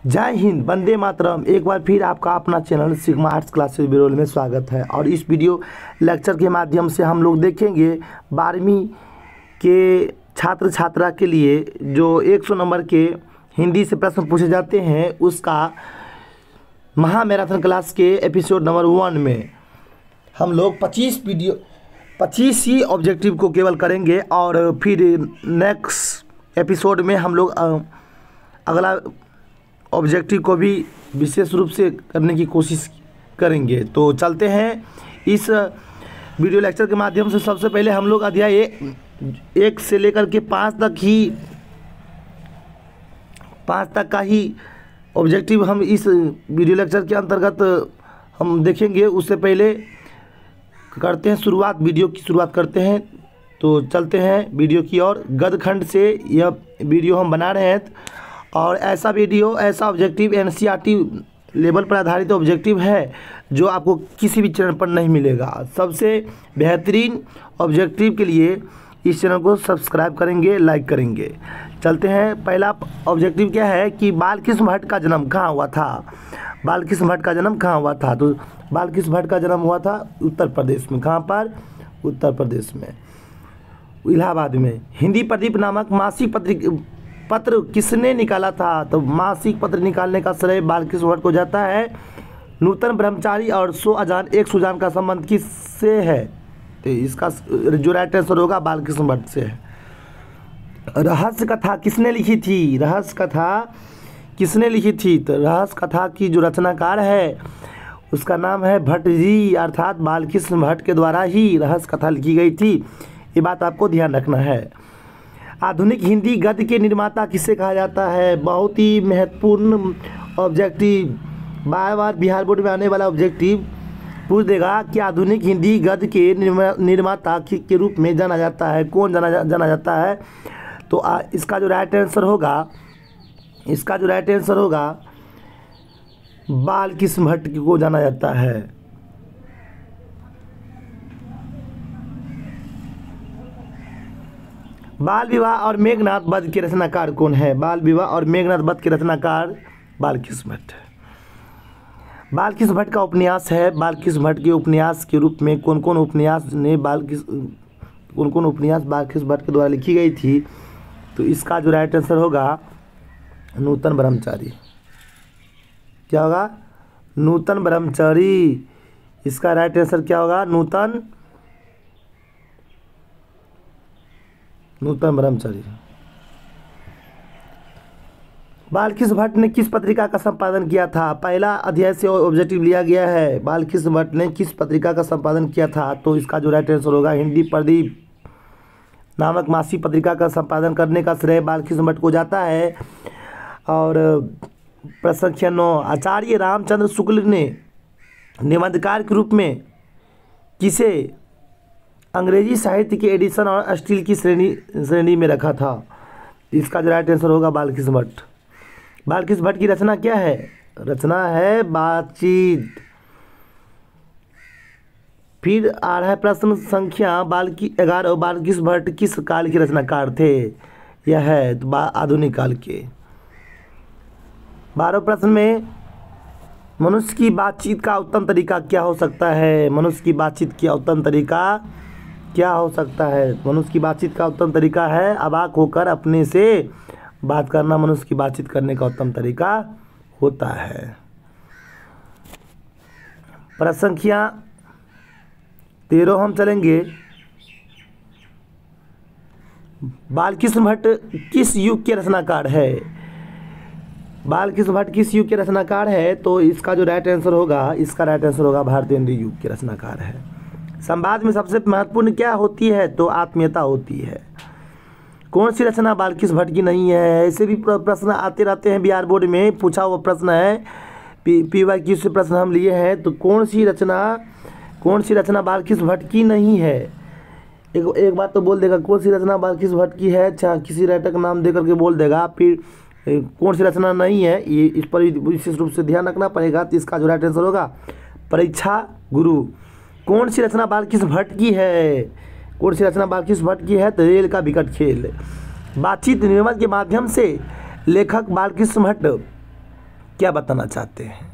जय हिंद, वंदे मातरम। एक बार फिर आपका अपना channel sigma arts classes Birol में स्वागत है। और इस वीडियो लेक्चर के माध्यम से हम लोग देखेंगे 12वीं के छात्र छात्रा के लिए जो 100 नंबर के हिंदी से प्रश्न पूछे जाते हैं उसका महा मैराथन क्लास के एपिसोड नंबर 1 में हम लोग 25 ही ऑब्जेक्टिव को केवल करेंगे और फिर नेक्स्ट एपिसोड में हम लोग अगला ऑब्जेक्टिव को भी विशेष रूप से करने की कोशिश करेंगे। तो चलते हैं इस वीडियो लेक्चर के माध्यम से। सबसे पहले हम लोग अध्याय 1 से लेकर के 5 तक का ही ऑब्जेक्टिव हम इस वीडियो लेक्चर के अंतर्गत हम देखेंगे। उससे पहले करते हैं वीडियो की शुरुआत करते हैं। तो चलते हैं वीडियो की ओर। गद्य खंड से यह वीडियो हम बना रहे हैं और ऐसा ऑब्जेक्टिव एनसीईआरटी लेवल पर आधारित ऑब्जेक्टिव है जो आपको किसी भी चैनल पर नहीं मिलेगा। सबसे बेहतरीन ऑब्जेक्टिव के लिए इस चैनल को सब्सक्राइब करेंगे, लाइक करेंगे। चलते हैं। पहला ऑब्जेक्टिव क्या है कि बालकृष्ण भट्ट का जन्म कहाँ हुआ था। बालकृष्ण भट्ट का जन्म कहाँ हुआ था? तो बालकृष्ण भट्ट का जन्म हुआ था उत्तर प्रदेश में। कहाँ पर? उत्तर प्रदेश में, इलाहाबाद में। हिंदी प्रदीप नामक मासिक पत्र किसने निकाला था? तो मासिक पत्र निकालने का श्रेय बालकृष्ण भट्ट को जाता है। नूतन ब्रह्मचारी और एक सुजान का संबंध किससे है? तो इसका जो राइट आंसर होगा बालकृष्ण भट्ट से है। रहस्य कथा किसने लिखी थी? रहस्य कथा किसने लिखी थी? तो रहस्य कथा की जो रचनाकार है उसका नाम है भट्ट जी, अर्थात बालकृष्ण भट्ट के द्वारा ही रहस्य कथा लिखी गई थी। ये बात आपको ध्यान रखना है। आधुनिक हिंदी गद्य के निर्माता किसे कहा जाता है? बहुत ही महत्वपूर्ण ऑब्जेक्टिव, बार बिहार बोर्ड में आने वाला ऑब्जेक्टिव पूछ देगा कि आधुनिक हिंदी गद्य के निर्माता के रूप में जाना जाता है। कौन जाना जाता है? तो इसका जो राइट आंसर होगा बालकृष्ण भट्ट को जाना जाता है। बाल विवाह और मेघनाद वध के रचनाकार कौन है? बाल विवाह और मेघनाद वध के रचनाकार बालकृष्ण भट्ट। बालकृष्ण भट्ट का उपन्यास है। बालकृष्ण भट्ट के उपन्यास के रूप में कौन कौन उपन्यास बालकृष्ण भट्ट के द्वारा लिखी गई थी? तो इसका जो राइट आंसर होगा नूतन ब्रह्मचारी। क्या होगा? नूतन ब्रह्मचारी। इसका राइट आंसर क्या होगा? नूतन ब्रह्मचारी। बालकृष्ण भट्ट ने किस पत्रिका का संपादन किया था? पहला अध्याय से ऑब्जेक्टिव लिया गया है। बालकृष्ण भट्ट ने किस पत्रिका का संपादन किया था? तो इसका जो राइट आंसर होगा हिंदी प्रदीप नामक मासिक पत्रिका का संपादन करने का श्रेय बालकृष्ण भट्ट को जाता है। और प्रश्न संख्या 9, आचार्य रामचंद्र शुक्ल ने निबंधकार के रूप में किसे अंग्रेजी साहित्य के एडिशन और स्टील की श्रेणी में रखा था? इसका जो राइट आंसर होगा बालकृष्ण भट्ट। बालकृष्ण भट्ट की रचना क्या है? रचना है बातचीत। फिर आ रहा है प्रश्न संख्या 11, बालकृष्ण भट्ट किस काल के रचनाकार थे? यह है आधुनिक काल के। 12 प्रश्न में मनुष्य की बातचीत का उत्तम तरीका क्या हो सकता है? मनुष्य की बातचीत का उत्तम तरीका क्या हो सकता है? मनुष्य की बातचीत का उत्तम तरीका है अवाक होकर अपने से बात करना। मनुष्य की बातचीत करने का उत्तम तरीका होता है। प्रश्न संख्या 13 हम चलेंगे। बालकृष्ण भट्ट किस युग के रचनाकार है? बालकृष्ण भट्ट किस युग के रचनाकार है? तो इसका जो राइट आंसर होगा भारतेंद्र युग के रचनाकार है। संवाद में सबसे महत्वपूर्ण क्या होती है? तो आत्मीयता होती है। कौन सी रचना बालकृष्ण भट्ट की नहीं है? ऐसे भी प्रश्न आते रहते हैं बिहार बोर्ड में, पूछा हुआ प्रश्न है। PYQ से प्रश्न हम लिए हैं। तो कौन सी रचना बालकृष्ण भट्ट की नहीं है? एक बात तो बोल देगा कौन सी रचना बालकृष्ण भट्ट की है, अच्छा किसी राइटर का नाम दे करके बोल देगा। फिर कौन सी रचना नहीं है, ये इस पर विशेष रूप से ध्यान रखना पड़ेगा। तो इसका जो राइट आंसर होगा परीक्षा गुरु। कौन सी रचना बालकृष्ण भट्ट की है? तो रेल का विकट खेल। बातचीत निर्मल के माध्यम से लेखक बालकृष्ण भट्ट क्या बताना चाहते हैं?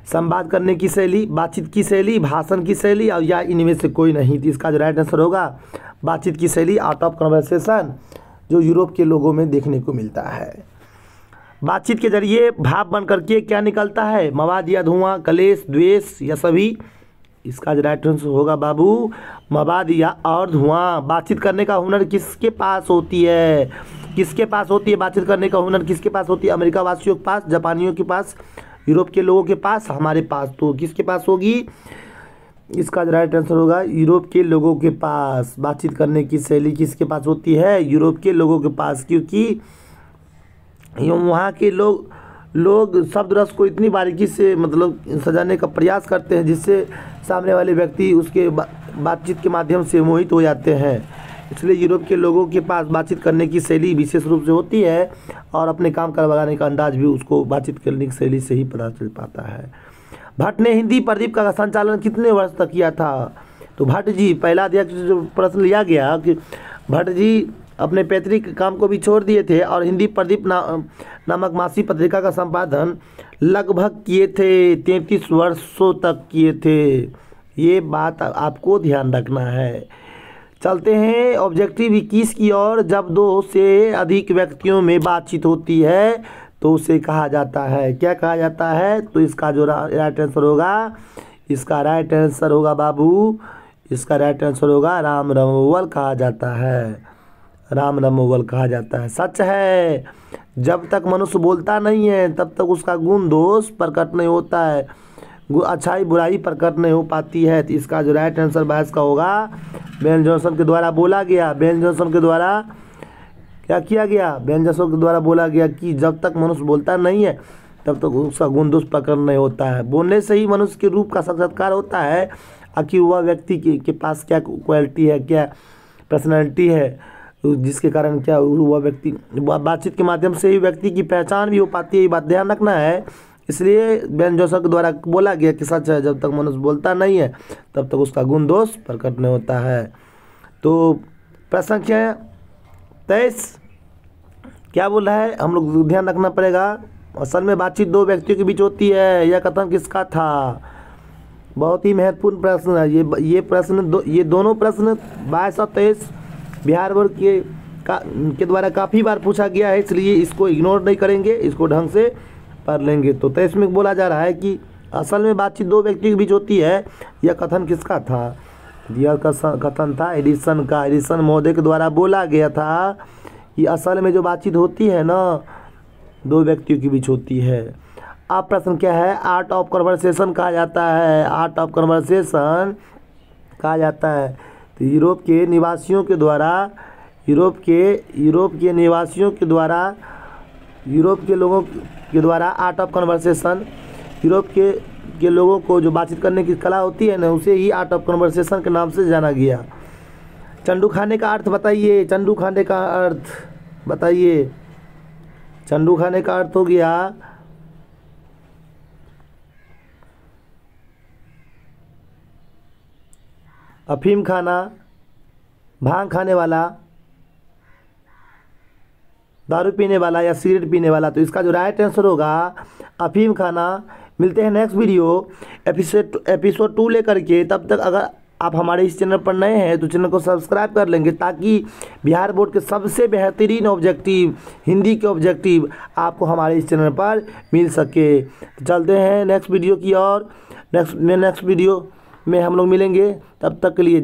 संवाद करने की शैली, बातचीत की शैली, भाषण की शैली, और या इनमें से कोई नहीं। तो इसका जो राइट आंसर होगा बातचीत की शैली, आर्ट ऑफ कन्वर्सेशन, जो यूरोप के लोगों में देखने को मिलता है। बातचीत के जरिए भाव बन करके क्या निकलता है? मवाद या धुआं, कलेश, द्वेष या सभी? इसका जो राइट आंसर होगा बाबू मवाद या और धुआं। बातचीत करने का हुनर किसके पास होती है? किसके पास होती है बातचीत करने का हुनर? किसके पास होती है? अमेरिका वासियों के पास, जापानियों के पास, यूरोप के लोगों के पास, हमारे पास। तो किसके पास होगी? इसका राइट आंसर होगा यूरोप के लोगों के पास। बातचीत करने की शैली किसके पास होती है? यूरोप के लोगों के पास, क्योंकि वहाँ के लोग शब्द रस को इतनी बारीकी से मतलब सजाने का प्रयास करते हैं जिससे सामने वाले व्यक्ति उसके बातचीत के माध्यम से मोहित हो जाते हैं। इसलिए यूरोप के लोगों के पास बातचीत करने की शैली विशेष रूप से होती है और अपने काम करवाने का अंदाज भी उसको बातचीत करने की शैली से ही पता चल पाता है। भट्ट ने हिंदी प्रदीप का संचालन कितने वर्ष तक किया था? तो भट्ट जी, पहला अध्यक्ष जो प्रश्न लिया गया कि भट्ट जी अपने पैतृक काम को भी छोड़ दिए थे और हिंदी प्रदीप नामक मासिक पत्रिका का संपादन लगभग किए थे, 33 वर्षों तक किए थे। ये बात आपको ध्यान रखना है। चलते हैं ऑब्जेक्टिव 21 की ओर। जब दो से अधिक व्यक्तियों में बातचीत होती है तो उसे कहा जाता है, क्या कहा जाता है? तो इसका जो राइट आंसर होगा, इसका राइट आंसर होगा बाबू, इसका राइट आंसर होगा राम रमोवल कहा जाता है। राम रमोवल कहा जाता है। सच है, जब तक मनुष्य बोलता नहीं है तब तक उसका गुण दोष प्रकट नहीं होता है, अच्छाई बुराई प्रकट नहीं हो पाती है। तो इसका जो राइट आंसर बहस का होगा बेन जॉनसन के द्वारा बोला गया। बेन जॉनसन के द्वारा क्या किया गया? बेन जॉनसन के द्वारा बोला गया कि जब तक मनुष्य बोलता नहीं है तब तक उसका गुण दोष प्रकट नहीं होता है। बोलने से ही मनुष्य के रूप का साक्षात्कार होता है। आखिर वह व्यक्ति के पास क्या क्वालिटी है, क्या पर्सनैलिटी है, जिसके कारण क्या वह व्यक्ति बातचीत के माध्यम से ही व्यक्ति की पहचान भी हो पाती है। ये बात ध्यान रखना है। इसलिए बेन जॉनसन के द्वारा बोला गया कि सच है, जब तक मनुष्य बोलता नहीं है तब तक उसका गुण दोष प्रकट नहीं होता है। तो प्रश्न संख्या 23 क्या बोल रहा है? हम लोग ध्यान रखना पड़ेगा। असल में बातचीत दो व्यक्तियों के बीच होती है, यह कथन किसका था? बहुत ही महत्वपूर्ण प्रश्न है ये दोनों प्रश्न 22 और 23 बिहार बोर्ड के द्वारा काफ़ी बार पूछा गया है, इसलिए इसको इग्नोर नहीं करेंगे, इसको ढंग से पढ़ लेंगे। तो 23 में बोला जा रहा है कि असल में बातचीत दो व्यक्तियों के बीच होती है, यह कथन किसका था? यह कथन था एडिसन का। एडिसन महोदय के द्वारा बोला गया था कि असल में जो बातचीत होती है ना, दो व्यक्तियों के बीच होती है। अब प्रश्न क्या है? आर्ट ऑफ कन्वर्सेशन कहा जाता है। आर्ट ऑफ कन्वर्सेशन कहा जाता है। तो यूरोप के निवासियों के द्वारा यूरोप के लोगों के द्वारा आर्ट ऑफ कन्वर्सेशन, यूरोप के लोगों को जो बातचीत करने की कला होती है ना, उसे ही आर्ट ऑफ कन्वर्सेशन के नाम से जाना गया। चंडू खाने का अर्थ बताइए। चंडू खाने का अर्थ बताइए। चंडू खाने का अर्थ हो गया अफीम खाना, भांग खाने वाला, दारू पीने वाला या सिगरेट पीने वाला। तो इसका जो राइट आंसर होगा अफीम खाना। मिलते हैं नेक्स्ट वीडियो एपिसोड 2 लेकर के। तब तक अगर आप हमारे इस चैनल पर नए हैं तो चैनल को सब्सक्राइब कर लेंगे, ताकि बिहार बोर्ड के सबसे बेहतरीन ऑब्जेक्टिव, हिंदी के ऑब्जेक्टिव आपको हमारे इस चैनल पर मिल सके। तो चलते हैं नेक्स्ट वीडियो की ओर। नेक्स्ट वीडियो में हम लोग मिलेंगे। तब तक के लिए